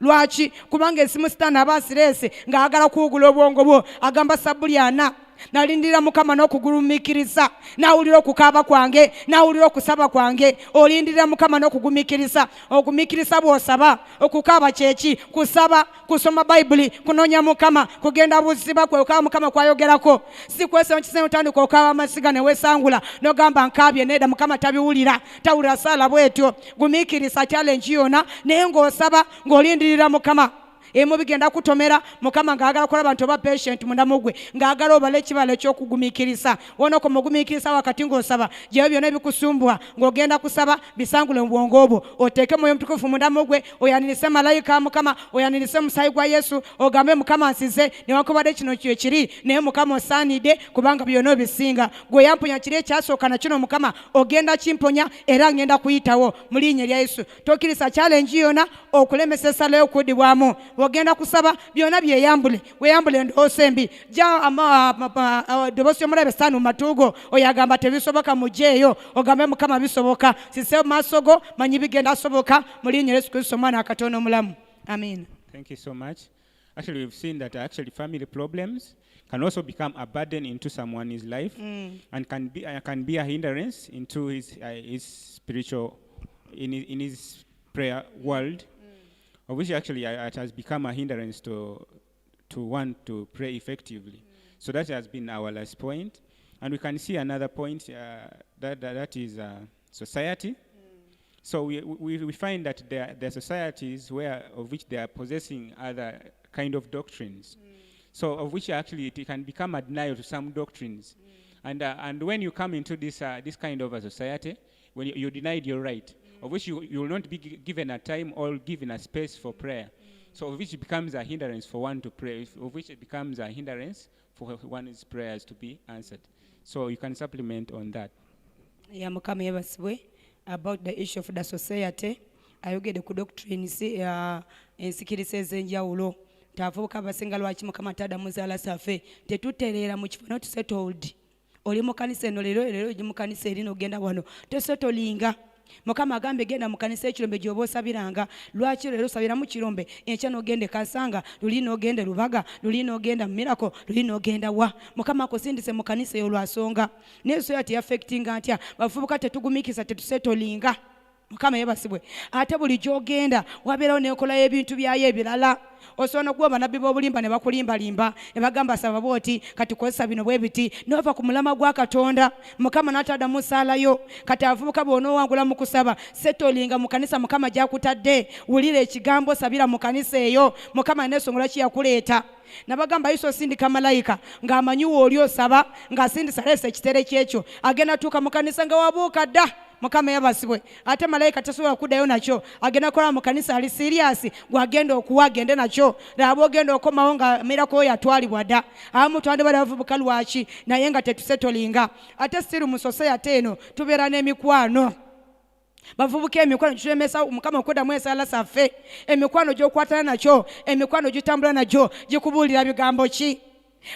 Lwaki kubanga esimu sitaana abasirese ng'agala kuwugula obwongo bwo agamba sabulyana nalindira mukama n'okugulumikiriza nawulira okukaaba kwange nawulira okusaba kwange olindirira mukama n'okugumikiriza ogumikiriza bw'osaba okukaaba kyeki kusaba kusoma bayibuli kunoonya mukama kugenda buziba kwe okukaaba mukama kwayogerako si kwesema kisema utandika okukaaba amasiga ne weesangula n'ogamba nkaabye nedda mukama tabiwulira tawulira saala bwetyo gumikiriza challenge yona naye ng'osaba ng'olindirira mukama emu bigenda kutomera mukama ng'agala kulaba abantu ba patient mundamugwe ng'agala obale ekibalo eky'okugumikiriza wona ko mugumikiriza wakati ng'osaba gyewe byonna ebikusumbwa ng'ogenda kusaba bisangule mu bwongo obwo oteeke mwoyo mutukufu mundamugwe oyanirize malayika mukama oyanirize musayi gwa yesu ogambe mukama nsize newankubadde kino kyekiri naye mukama osaanidde kubanga byonna obisinga gwe yamponya kiri ekyasooka na kino mukama ogenda kimponya era ngenda kuyitawo mu linnya lya yesu tokkiriza challenge yonna okulemesa essala y'okuddibwamu wogenda kusaba byonna byeyambule weyambule endowooza embi ja ddoboozi y'omulabe sitaani mu matuugo oyagamba tebisoboka mugyeeyo ogambe mukama bisoboka sise mu maaso go manyi bigenda soboka mu linnya Yesu Kristo omwana wa Katonda omulamu amen. Thank you so much. Actually, we've seen that family problems can also become a burden into someone's life and can be a hindrance into his spiritual in his prayer world. Of which actually it has become a hindrance to want to pray effectively. So that has been our last point. And we can see another point, that is society. So we find that there are societies of which they are possessing other kind of doctrines. So of which actually it can become a denial to some doctrines. And when you come into this kind of a society, when you denied your right, of which you will not be given a time or given a space for prayer. So of which it becomes a hindrance for one to pray, of which it becomes a hindrance for one's prayers to be answered. So you can supplement on that. Yeah, mukama yebasibwe about the issue of the society. Ayogedde ku doctrines ensikiriza ez'enjawulo. Tavubuka abasinga lwaki mukama taddamu zaala saffe tetutereera mu kifo not settled. Oli mu kanisa eno leero mu kanisa erino ogenda wano tosettolinga. Mukama agambe genda mu kanisa ekirombe gy'oba osabiranga lwaki leero osabira mu kirombe enkya n'ogende Kasanga luli n'ogende Lubaga luli n'ogenda Miracle luli n'ogenda wa mukama akusindise mu kanisa eyo lwasonga naye so yati affectinga ntya bavubuka tetugumikiza tetusetolinga mukama yebasibwe ate buli gy'ogenda wabeerawo n'enkola y'ebintu byayo ebirala osobola okuwa bannabbi b'obulimba ne bakulimbalimba ne bagamba saba booti kati kozesa bino bwe biti n'ova ku mulama gwa Katonda mukama n'ataddamu saalayo kati avubuka bw'onoowangula mu kusaba setolinga mu kanisa mukama gy'akutadde wulira ekigambo sabira mu kanisa eyo mukama n'ensonga lwaki yakuleeta nabagamba yiso sindika malayika ng'amanyiwo oli osaba ng'asindisa leesa ekitere kyekyo agenda tuuka mu kanisa nga wabuuka dda mukama yabasibwe ate malayika tasobola kuddayo nakyo agenda kola mu kanisa ali serious gwagenda okuwa agende nakyo laba ogenda okomawo nga mirako yatwalibwa dda abamu twande bali bavubuka lwaki naye nga tetusetolinga ate siru mu society eno tubeera n'emikwano bavubuka emikwano tulemesa mukama okuddamu ensala saffe emikwano gy'okwatana nakyo emikwano gitambula nagyo gikubuulira bigambo ki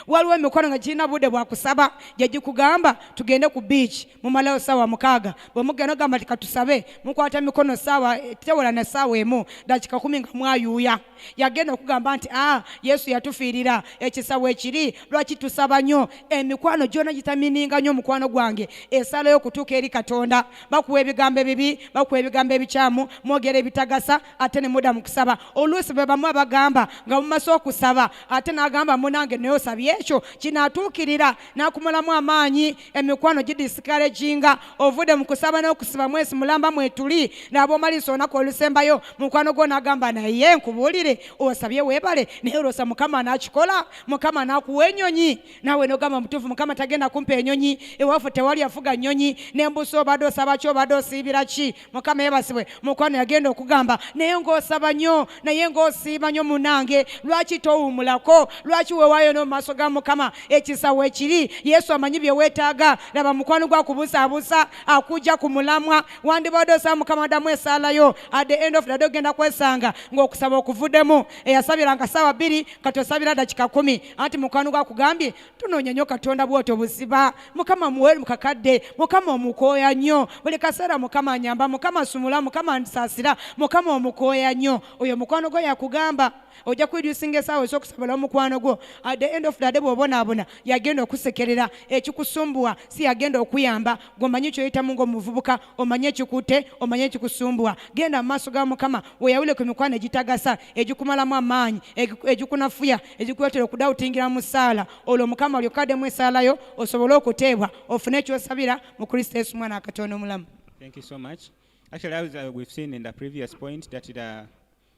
waliwo emikwano nga girina budde bwakusaba gyegikugamba tugende ku beach mumalayo ssaawa 6 bwe mugenda ogamba ti katusabe mukwata mikono ssaawa tewola na ssaawa emu dakika 10 nga mwayuuya yagenda okugamba nti yesu yatufiirira ekisawo ekiri lwaki tusaba nnyo emikwano gyona gitamininga nnyo mukwano gwange esalayo okutuuka eri Katonda bakuwa ebigambo ebibi bakuwa ebigambo ebikyamu mwogera ebitagasa ate ne mudda mu kusaba oluusi bwe bamu abagamba nga mumaso okusaba ate n'agamba munange naye byekyo kinatuukirira nakumulamu amaanyi emikwano gidiscouraginga ovudde mu kusaba n'okusiba mwesi mulamba mwetuli n'ab'omalisa olunaku olusembayo mukwano gwo n'agamba naye nkubuulire osabye weebale naye olwosa mukama n'akikola mukama n'akuwa ennyonyi naawe n'ogamba mutuufu mukama tagenda kumpa ennyonyi ewaffe tewali afuga nnyonyi n'embusa obadde osaba ki obadde osiibira ki mukama yebasibwe mukwano yagenda okugamba naye ng'osaba nnyo naye ng'osiiba nnyo munange lwaki towummulako lwaki weewaayo n'omaaso maaso ga Mukama ekisawo ekiri Yesu amanyi bye weetaaga laba mukwano gwa kubusaabusa akujja ku mulamwa wandibadde osaba Mukama addamu esaalayo at the end of the day ogenda kwesanga ng'okusaba okuvuddemu eyasabiranga ssaawa 2 kati osabira dakika 10 anti mukwano gwa kugambye tunoonya nnyo Katonda bw'otyo buziba Mukama muwe mukakadde Mukama omukooya nnyo buli kaseera Mukama anyamba Mukama sumula Mukama nsaasira Mukama omukooya nnyo oyo mukwano gwo yakugamba ojja kwidyusinga essaawa ez'okusabira omukwano gwo at the end of the day bw'obonaabona yagenda okusekerera ekikusumbuwa si yagenda okuyamba gw'omanyi kyoyitamu ng'omuvubuka omanye ekikutte omanye ekikusumbuwa genda mu maaso ga Mukama weeyawule ku mikwano egitagasa egikumalamu amaanyi egikunafuya egikuleetera okudawutingira mu ssaala olwo Mukama olyokaddemu essaalayo osobole okuteebwa ofune ekyosabira mu Kristo Yesu mwana wa Katonda omulamu. Thank you so much. Actually, as we've seen in the previous point, that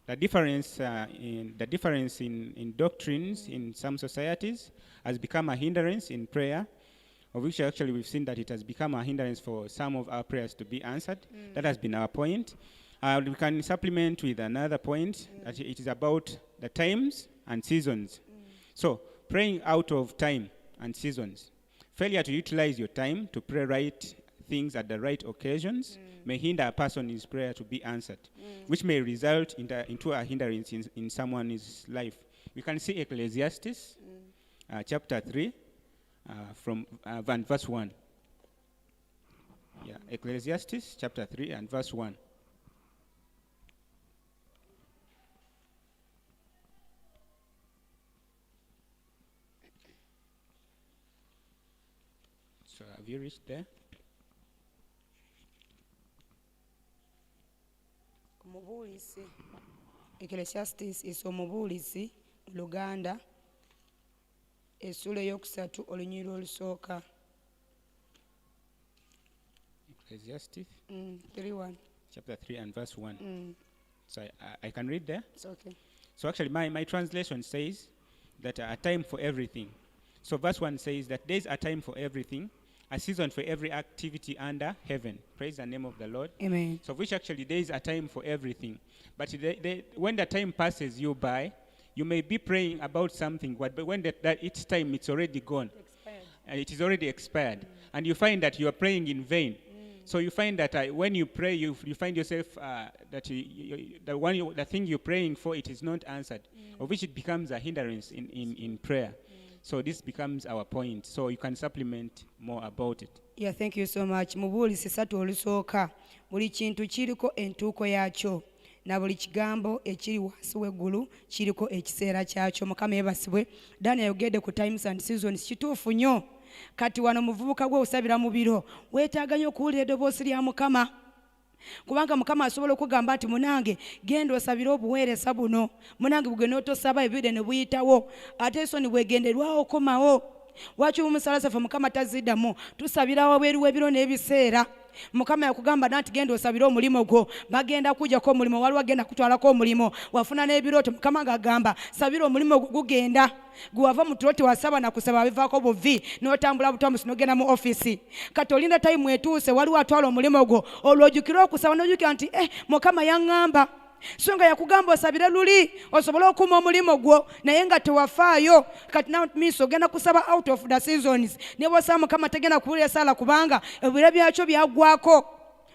the difference in doctrines in some societies has become a hindrance in prayer, of which actually we've seen that it has become a hindrance for some of our prayers to be answered. That has been our point. We can supplement with another point, that it is about the times and seasons. So, praying out of time and seasons. Failure to utilize your time to pray right things at the right occasions may hinder a person's prayer to be answered, which may result into a hindrance in someone's life. We can see Ecclesiastes chapter 3 from verse 1. Yeah, Ecclesiastes chapter 3 and verse 1. So have you reached there? Omubuulisi Ecclesiastes is omubuulisi Luganda essula eyokusatu olunyiriri olusooka. Ecclesiastes 3:1. Chapter 3 and verse 1. So I can read there? It's okay. So actually my translation says that a time for everything. So verse 1 says that there's a time for everything, a season for every activity under heaven. Praise the name of the Lord. Amen. So which actually there is a time for everything. But when the time passes you by, you may be praying about something, but when that its time, it's already gone. It is already expired. And you find that you are praying in vain. So you find that when you pray, you find yourself that the thing you're praying for, it is not answered, of which it becomes a hindrance in prayer. So this becomes our point. So you can supplement more about it. Yeah, thank you so much. Mubuulisi ssatu olusooka buli kintu kiriko entuuko yaakyo na buli kigambo ekiri wansi w'eggulu kiriko ekiseera kyakyo. Mukama yeebasibwe. Dani ayogedde ku times and seasons kituufu nnyo. Kati wano muvubuka gwe osabira mu biro weetaaga nnyo okuwulira eddoboozi lya Mukama. Kubanga Mukama asobola okugamba nti munange genda osabire obuweereza buno munange bugenda otosaba ebire ne buyitawo ate so ni bwegenderwawo okomawo. Lwaki omusala ffe Mukama taziddamu tusabira wabweru w'ebiro n'ebiseera. Mukama yakugamba nti genda osabire omulimu gwo bagenda kujjako omulimu waliwo agenda kutwalako omulimu wafuna n'ebirooto Mukama ng'agamba sabira omulimu gwo gugenda gwava mu tulo tewasaba na kusaba bivaako buvi n'otambula butambusi n'ogenda mu ofisi kati olinda tayimu etuuse waliwo atwala omulimu gwo olwojjukira okusaba n'ojjukira nti Mukama yaŋŋamba so nga yakugamba osabire luli osobole okuuma omulimu gwo naye nga tewafaayo kati nawe miso ogenda kusaba out of the seasons ne bw'osaba Mukama tegenda kuwulira esaala kubanga ebiro byakyo byaggwako.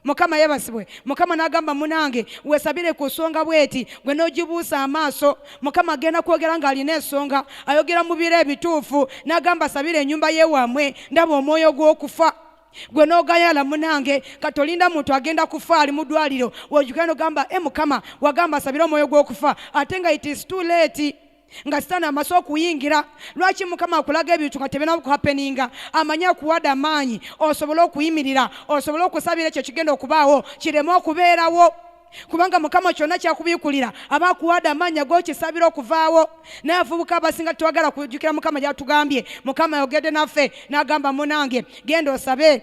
Mukama yeebasibwe. Mukama n'agamba munange weesabire ku nsonga bweti gwe n'ogibuusa amaaso Mukama agenda kwogera ng'alina ensonga ayogera mu biro ebituufu n'agamba sabire ennyumba y'ewammwe ndaba omwoyo gw'okufa gwe n'ogayala munange katolinda muntu agenda kufa ali mu ddwaliro wojjukira n'ogamba Mukama wagamba sabira omwoyo gw'okufa ate nga it is too late nga sitaani amaso okuyingira. Lwaki Mukama akulaga ebintu nga tebina kuhapeninga amanyi akuwadde amaanyi osobole okuyimirira osobole okusabira ekyo kigenda okubaawo kireme okubeerawo kubanga Mukama kyonna kyakubiikulira aba akuwadde amaanyi ag'okisabira okuvaawo. Naye abavubuka abasinga tewagala kujjukira Mukama gy'atugambye. Mukama yogedde naffe n'agamba munange genda osabe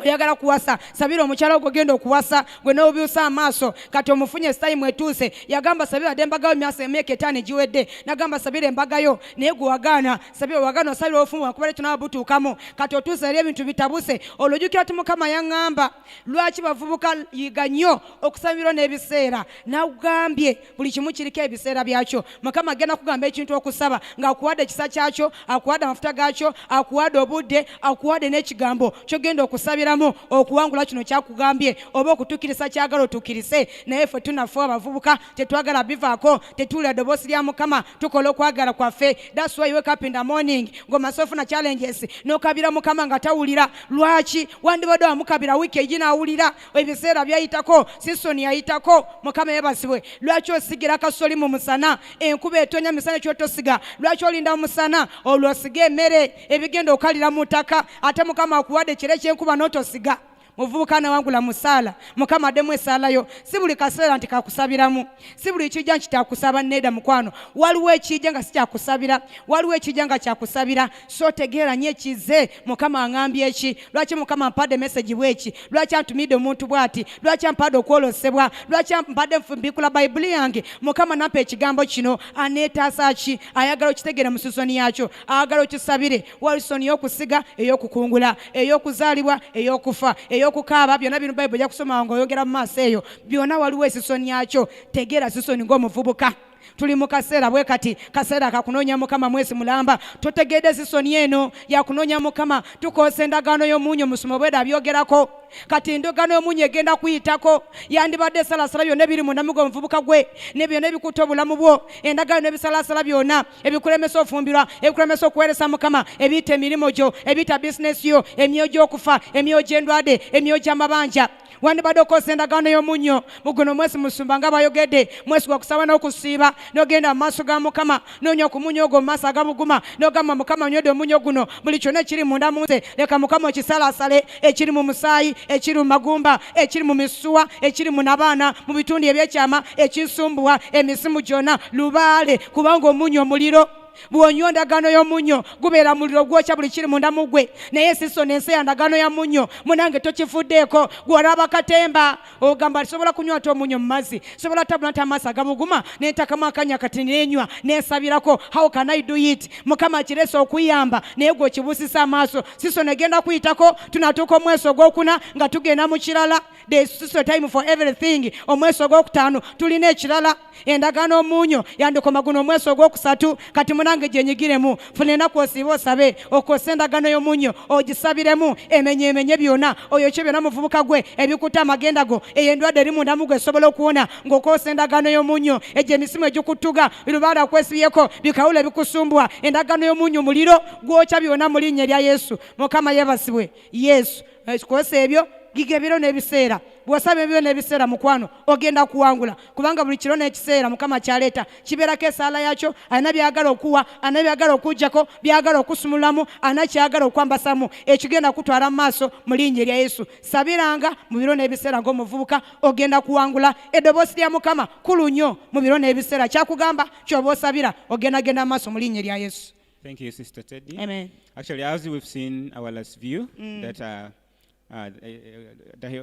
oyagala kuwasa sabira omukyala ogwo genda okuwasa gwe n'obyusa amaaso kati omufunye time etuuse yagamba sabira ade embagayo emyaka 5 giwedde nagamba sabira embagayo naye gwe wagaana sabira wagaana osabira ofumu wakuba leero tunaabutuukamu kati otuuse eri ebintu bitabuse olujjukira ti mukama yaŋŋamba lwaki bavubuka yiga nnyo okusabirwa n'ebiseera nagambye buli kimu kiriko ebiseera byakyo mukama agenda kugamba ekintu okusaba ng'akuwadde ekisa kyakyo akuwadde amafuta gaakyo akuwadde obudde akuwadde n'ekigambo kyogenda okusabira okuwangula kino kyakugambye oba okutukirisa kyagala otukirise naye ffe tunafe abavubuka tetwagala bivaako tetuwulira ddoboozi lya mukama tukola okwagala kwaffe. That's why you wake up in the morning ng'omaze ofuna challenges n'okabira mukama nga tawulira. Lwaki? Wandibadde wamukabira wiiki eginaawulira ebiseera byayitako sisoni yayitako mukama yeebazibwe. Lwaki osigira kasoli mu musana enkuba etonya misana kyotosiga? Lwaki olinda mu musana olwo osiga emmere ebigenda okalira mu ttaka ate mukama akuwadde ekiro ekyenkuba n'otosiga? Muvubuka nawangula musaala mukama addemu esaalayo. Si buli kaseera nti kakusabiramu, si buli kijja nti kyakusaba. Nedda mukwano, waliwo ekijja nga si kyakusabira, waliwo ekijja nga kyakusabira. So tegeera nnyo ekize mukama aŋŋambye eki. Lwaki mukama ampadde message bweki? Lwaki antumidde omuntu bw'ati? Lwaki ampadde okwolosebwa? Lwaki ampadde nfumbikula bayibuli yange? Mukama nampa ekigambo kino aneetaasa ki? Ayagala okitegeere mu sisoni yakyo, ayagala okisabire. Wali sisoni y'okusiga, ey'okukungula, ey'okuzaalibwa, ey'okufa, ey'okukaaba. Byonna bino bayibuli yakusoma ng'oyogera mu maaso eyo. Byonna waliwo esisoni yakyo. Tegeera sisoni ng'omuvubuka. Tuli mu kaseera bwe kati, kaseera kakunoonya mukama. Mwezi mulamba totegedde sisoni eno yakunoonya mukama. Tukoosa endagaano y'omunnyo musomo bweda byogerako. Kati endagaano y'omunnyo egenda kuyitako. Yandibadde salasala byonna ebiri mu ndamu g'omuvubuka gwe ne byonna ebikutta obulamu bwo. Endagaano n'ebisalasala byonna ebikulemesa ofumbirwa, ebikulemesa okuweereza mukama, ebiyita emirimu gyo, ebiyita bizinesi yo, emyoyo gy'okufa, emyoyo gy'endwadde, emyoyo gy'amabanja. Wandibadde okoosa endagaano y'omunnyo mu guno mwezi musumba nga bayogedde. Mwezi gwa kusaba n'okusiiba n'ogenda mu maaso ga mukama n'onywa ku munnyo ogwo mu maaso agabuguma n'ogamba mukama nywedde omunnyo guno, buli kyonna ekiri munda mu nze leka mukama okisalasale, ekiri mu musaayi, ekiri mu magumba, ekiri mu misuwa, ekiri mu nabaana, mu bitundu ebyekyama, ekisumbuwa, emisimu gyonna lubaale, kubanga omunnyo muliro. Bw'onywa endagaano y'omunnyo gubeera muliro gwokya buli kiri munda mu gwe. Naye sisoni ensi ya ndagaano ya munnyo munange tokifuddeeko. Gw'olaba katemba ogamba sobola kunywa te omunnyo mu mazzi, sobola tabula nti amaaso agabuguma n'entakamu akanya kati nenywa neesabirako. How can I do it? Mukama akireese okuyamba naye gwe okibusisa amaaso. Sisoni egenda kuyitako, tunatuuka omwezi ogwokuna nga tugenda mu kirala. There is a time for everything. Omwezi ogwokutaano tulina ekirala. Endagaano omunnyo yandikoma guno omwezi ogwokusatu. Kati munange gyenyigiremu, funa ennaku osiiba osabe okoosa endagaano y'omunnyo ogisabiremu, emenye byonna oyokye byonna muvubuka gwe ebikutta amagenda go, eyo endwadde eri mundamu gwe esobola okuwona ng'okoosa endagaano y'omunnyo. Egyo emisimu egikutuga birubaala kwesibyeko bikawula ebikusumbwa. Endagaano y'omunnyo muliro gwokya byonna mu linnya erya Yesu. Mukama yeebazibwe. Yesu koosa ebyo giga ebiro n'ebiseera. Bw'osaba ebiro n'ebiseera mukwano ogenda kuwangula, kubanga buli kiro n'ekiseera mukama kyaleeta kibeerako esaala yakyo. Alina byagala okuwa, alina byagala okuggyako, byagala okusumulamu, alina kyagala okwambasamu ekigenda kutwala mu maaso mu linnya erya Yesu. Sabiranga mu biro n'ebiseera ng'omuvubuka ogenda kuwangula. Eddoboozi lya mukama kulu nnyo mu biro n'ebiseera. Kyakugamba ky'oba osabira ogenda mu maaso mu linnya erya Yesu. Thank you, Sister Teddy. Amen. Actually, as we've seen our last view, that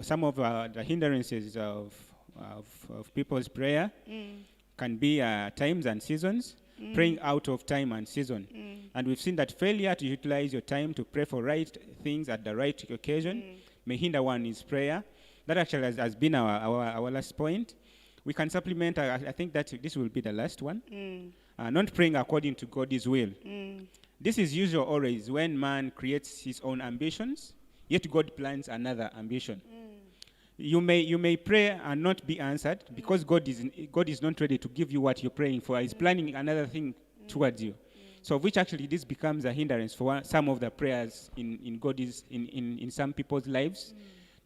some of the hindrances of people's prayer can be times and seasons, praying out of time and season. And we've seen that failure to utilize your time to pray for right things at the right occasion may hinder one's prayer. That actually has been our last point. We can supplement, I think that this will be the last one. Not praying according to God's will. This is usual always when man creates his own ambitions, yet God plans another ambition. You may pray and not be answered because God is not ready to give you what you're praying for. He's planning another thing towards you. So which actually this becomes a hindrance for some of the prayers in some people's lives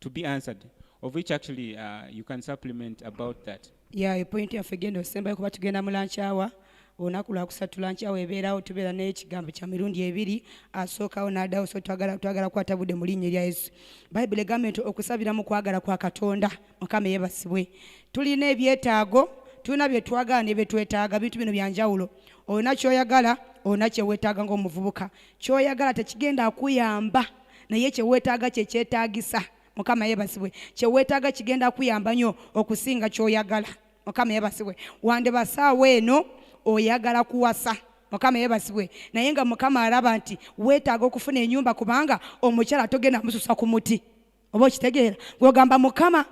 to be answered, of which actually you can supplement about that. Yeah, a point of again of Semba kuba tugenda mu lunch hour. Olunaku lwakusatu lunch hour ebeerawo, tubeera n'ekigambo kya mirundi ebiri, asookawo n'addawo. So twagala kukwata budde mu linnya erya Yesu. Bayibuli egamba nti okusabira mu kwagala kwa Katonda. Mukama yeebasibwe. Tulina ebyetaago, tulina bye twagala ne bye twetaaga, bintu bino bya njawulo. Olina ky'oyagala, olina kye weetaaga ng'omuvubuka. Ky'oyagala tekigenda akuyamba naye kyeweetaaga kyekyetaagisa. Mukama yeebasibwe. Kyeweetaaga kigenda kuyamba nnyo okusinga ky'oyagala. Mukama yeebasibwe. Wandibasaawa eno oyagala kuwasa. Mukama yeebasibwe. Naye nga Mukama alaba nti weetaaga okufuna ennyumba kubanga omukyala togenda mususa ku muti. Oba okitegeera? Gw'ogamba Mukama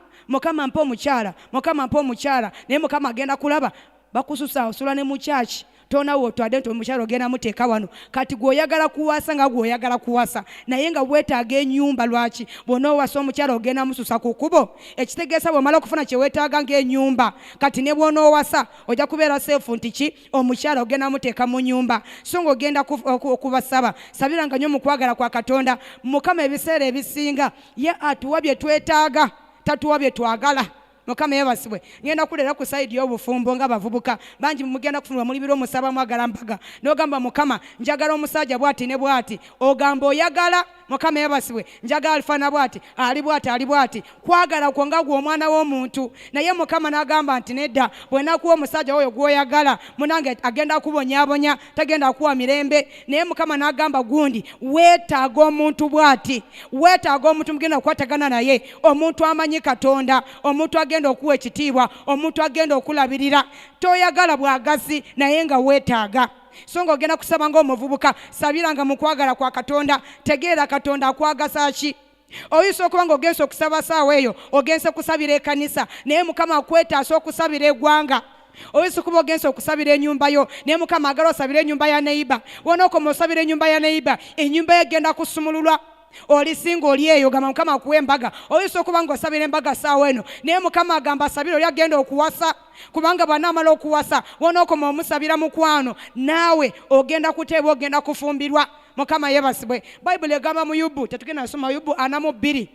mpa omukyala, Mukama mpa omukyala, naye Mukama agenda kulaba bakususa osula ne mu kyaki. Tonawo otwadde nti omukyala ogenda muteeka wano. Kati gw'oyagala kuwasa nga gw'oyagala kuwasa, naye nga weetaaga ennyumba. Lwaki? Bw'onoowasa omukyala ogenda mususa ku kkubo. Ekitegeeza bw'omala okufuna kye weetaaga ng'ennyumba, kati ne bw'onoowasa ojja kubeera seefu nti ki omukyala ogenda muteeka mu nnyumba. So ng'ogenda okubasaba, sabiranga nnyo mu kwagala kwa Katonda. Mukama ebiseera ebisinga ye atuwa bye twetaaga, tatuwa bye twagala. Mukama yeebasibwe. Ngenda kulera ku sayidi y'obufumbo ng'abavubuka bangi mugenda kufunibwa muli biro musaba mwagala mpaga n'ogamba Mukama njagala omusajja bw'ati ne bw'ati, ogamba oyagala. Mukama yeebasibwe. Njagala alifaana bw'ati, ali bw'ati. Kwagala kwo nga gw'omwana w'omuntu. Naye Mukama n'agamba nti nedda, bwe nakuwa omusajja oyo gw'oyagala munange agenda kubonyaabonya, tagenda kuwa mirembe. Naye Mukama n'agamba gundi weetaaga omuntu bw'ati, weetaaga omuntu mugenda okukwatagana naye, omuntu amanyi Katonda, omuntu agenda okuwa ekitiibwa, omuntu agenda okulabirira. Toyagala bwagazi naye nga weetaaga. So ng'ogenda kusaba ng'omuvubuka, sabiranga mu kwagala kwa Katonda. Tegeera Katonda akwagasa ki. Oyinza okuba ng'ogenze okusaba saawa eyo ogenze kusabira ekkanisa, naye Mukama akwetaasa okusabira eggwanga. Oyinza okuba ogenze okusabira ennyumba yo, naye Mukama agala osabira ennyumba ya neiba. Wonookoma osabira ennyumba ya neiba, ennyumba ye egenda kusumululwa. Olisinga oli eyo gamba Mukama akuwa embaga. Oyinza okuba ng'osabira embaga saawa eno, naye Mukama agamba asabira oli agenda okuwasa. Kubanga bw'anaamala okuwasa wonookoma omusabira mukwano, naawe ogenda kuteebwa, ogenda kufumbirwa. Mukama yeebasibwe. Bayibuli egamba mu Yubu, tetugenda kusoma Yubu 42,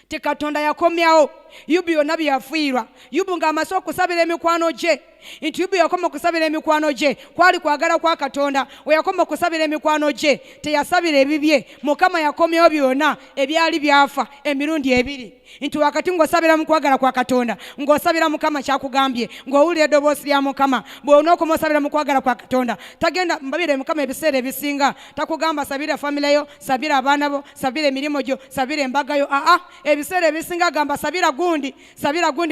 ti Katonda yakomyawo Yubu yonna bye yafiirwa. Yubu ng'amase okusabira emikwano gye, nti Yubu yakoma okusabira emikwano gye kwali kwagala kwa Katonda. We yakoma okusabira emikwano gye teyasabira ebibye. Mukama yakomyawo byonna ebyali byafa emirundi ebiri. Nti wakati ng'osabira mu kwagala kwa Katonda, ng'osabira Mukama kyakugambye, ng'owulira eddoboozi lya Mukama, bw'onookoma osabira mu kwagala kwa Katonda, tagenda mbabire Mukama ebiseera ebisinga takugamba sabira famire yo, sabira abaana bo, sabira emirimu gyo, sabira embaga yo. Ebiseera ebisinga gamba sabira gundi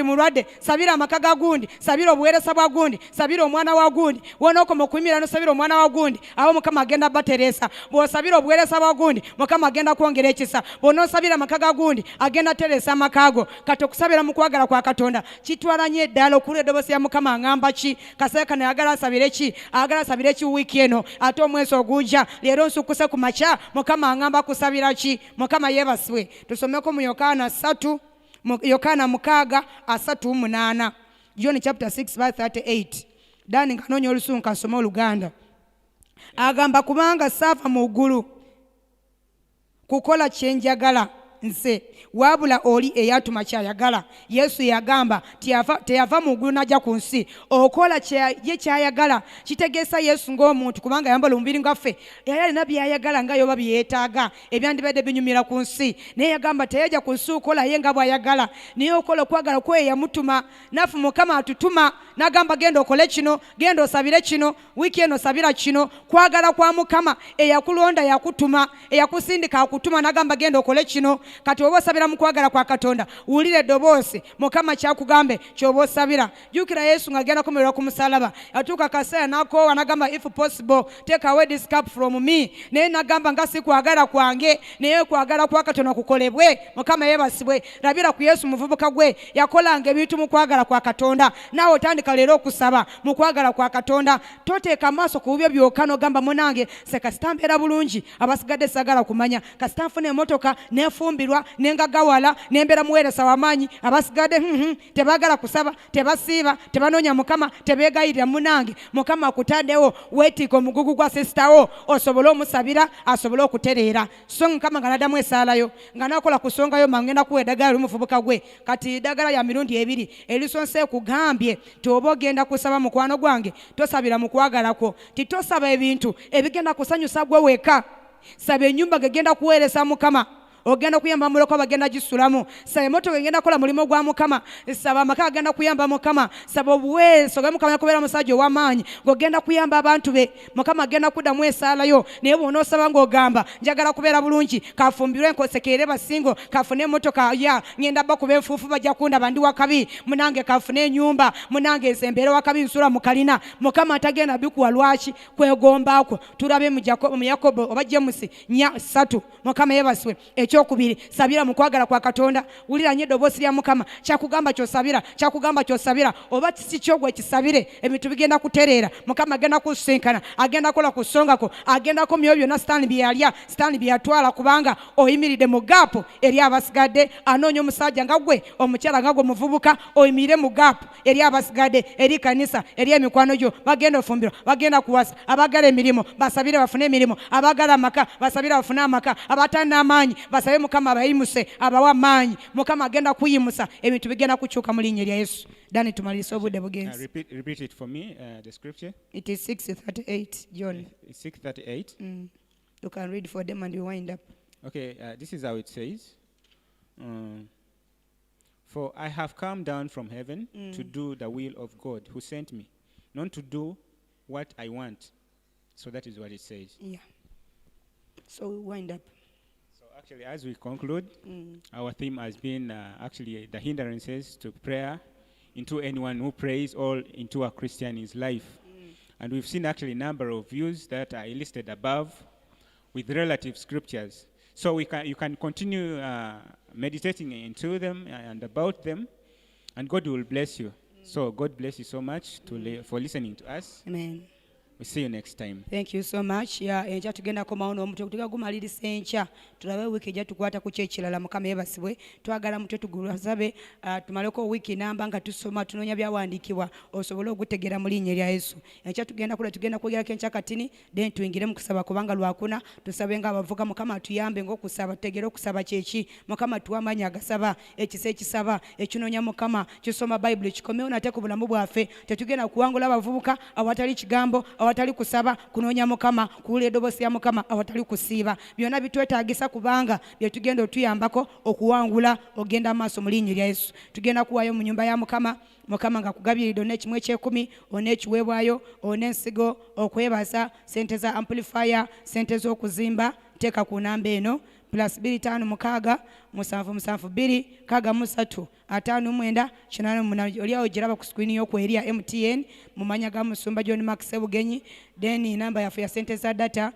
mulwadde, sabira amaka ga gundi, sabira obuweereza bwa gundi, sabira omwana wa gundi. Wonookoma okuyimirira n'osabira omwana wa gundi, awo Mukama agenda bateresa. Bw'osabira obuweereza bwa gundi, Mukama agenda kwongera ekisa. Bw'onoosabira amaka ga gundi, agenda teresa amakago. Kati okusabira mu kwagala kwa Katonda kitwala nnyo eddala. Okulira eddoboozi ya Mukama aŋŋamba ki? Kaseera kano ayagala asabire ki? Ayagala asabire ki wiiki eno ate omwezi ogujja? Leero nsukuse ku makya, Mukama aŋŋamba kusabira ki? Mukama yeebasibwe. Tusomeko mu Yokaana 6:38. John chapter 6:38. Dani nkanoonya olusungu kasome Oluganda. Agamba kubanga saava mu ggulu kukola kye njagala nze, wabula oli eyatuma kyayagala. Yesu yagamba teyava mu ggulu najja ku nsi okola ye kyayagala. Kitegeeza Yesu ng'omuntu kubanga yambala omubiri ngaffe, yali alina byayagala nga yoba byetaaga ebyandibadde binyumira ku nsi, naye yagamba teyajja ku nsi okola ye nga bw'ayagala, naye okola okwagala kwe yamutuma. Naffe Mukama atutuma n'agamba genda okole kino, genda osabire kino, wiiki eno sabira kino. Kwagala kwa Mukama eyakulonda yakutuma, eyakusindika akutuma n'agamba genda okole kino. Kati oba osabira mu kwagala kwa Katonda, wulira eddoboozi Mukama kyakugambe ky'oba osabira. Jjukira Yesu ng'agenda kukomererwa ku musalaba, yatuuka akaseera n'akoowa n'agamba if possible take away this cup from me. Naye n'agamba nga si kwagala kwange naye kwagala kwa Katonda kukolebwe. Mukama yeebasibwe. Labira ku Yesu muvubuka gwe yakolanga ebintu mu kwagala kwa Katonda. Naawe otandika leero okusaba mu kwagala kwa Katonda. Toteeka maaso ku bibyo byokka n'ogamba munange se kasita mbeera bulungi, abasigadde sagala kumanya, kasita nfuna emmotoka nefumbirwa nengagawala nembera muweereza w'amaanyi, abasigadde tebaagala kusaba, tebasiiba, tebanoonya Mukama, tebeegayirira. Munange Mukama akutaddewo, weetiika omugugu gwa sisitawo osobole omusabira asobole okutereera. So Mukama nga naddamu esaalayo nga nakola ku nsonga yo mangenda kuwa eddagala ly'omuvubuka gwe. Kati eddagala ya mirundi ebiri erisonse ekugambye toba ogenda kusaba mukwano gwange tosabira mu kwagala kwo. Titosaba ebintu ebigenda kusanyusa gwe weka, saba ennyumba gegenda kuweereza Mukama. ogenda kuyamba muloko bagenda gisulamu saba emotoka egenda kola mulimo gwa mukama saba amaka agenda kuyamba mukama saba obuweeso ga mukama yakubeera musajja ow'amaanyi ng'ogenda kuyamba abantu be mukama agenda kuddamu esaalayo naye bw'onoosaba ng'ogamba njagala kubeera bulungi kafumbirwe enkosekeere basingo kafune emotoka ya ngenda bakuba enfuufu bajja kundaba ndi wakabi munange kafune ennyumba munange nsembeere wakabi nsula mu kalina mukama atagenda bikuwa lwaki kwegombaako tulabe mu yakobo oba jemusi 3 mukama yebaswe ekyokubiri sabira mu kwagala kwa katonda wulira nnyo eddoboozi lya mukama kyakugamba kyosabira oba si kyogwe kisabire ebintu bigenda kutereera mukama agenda kusinkana agenda kola ku ssongako agendako myoyo byonna sitaani bye yalya sitaani bye yatwala kubanga oyimiridde mu gaapu eri abasigadde anoonya omusajja nga gwe omukyala nga gwe muvubuka oyimirire mu gaapu eri abasigadde eri kanisa eri emikwano gyo bagenda ofumbirwa bagenda kuwasa abagala emirimu basabire bafune emirimu abagala amaka basabire bafune amaka abatalina amaanyi basabe mukama abayimuse abawa amaanyi mukama agenda kuyimusa ebintu bigenda kukyuka mu linnya lya yesu dani tumalise obudde bugenzi. Repeat it for me, the scripture. It is 6:38 John. 6:38. You can read for them and we wind up. Okay, this is how it says. For I have come down from heaven to do the will of God who sent me, not to do what I want. So that is what it says. Yeah. So we wind up. So actually, as we conclude, our theme has been actually the hindrances to prayer into anyone who prays or into a Christian's life. And we've seen actually a number of views that are listed above with relative scriptures. So you can continue meditating into them and about them, and God will bless you. So God bless you so much for listening to us. Amen. We'll see you next time. Thank you so much. Enkya tugenda komawo n'omutwe tugenda gumalirisa enkya tulabe wiiki ejja tukwata ku kyekirala mukama yeebasibwe twagala mutwe tugulasabe tumaleko wiiki namba nga tusoma tunoonya byawandiikibwa osobole ogutegeera mu linnya lya yesu enkya tugenda kwogerako enkya katini then tuyingire mu kusaba kubanga lwakuna tusabe nga abavuga mukama atuyambe ng'okusaba tutegeere okusaba kyeki mukama tuwa amaanyi agasaba ekisa ekisaba ekinoonya mukama kisoma bayibuli kikomewo nate ku bulamu bwaffe tetugenda kuwangula abavubuka awatali kigambo awatali kusaba kunoonya mukama kuwulira eddoboozi lya mukama awatali kusiiba byonna bitwetaagisa kubanga bye tugenda otuyambako okuwangula ogenda amaaso mu linnya lya yesu tugenda kuwaayo mu nnyumba ya mukama mukama nga kugabiridde onekimu ekyekumi onekiweebwayo onensigo okwebaza sente za amplifier sente z'okuzimba teeka ku namba eno +256 772 63 59 88 oliawo giraba ku screen y'okweria ya MTN mu manya ga Musumba John Max Sebugenyi then namba yaffe ya sente za data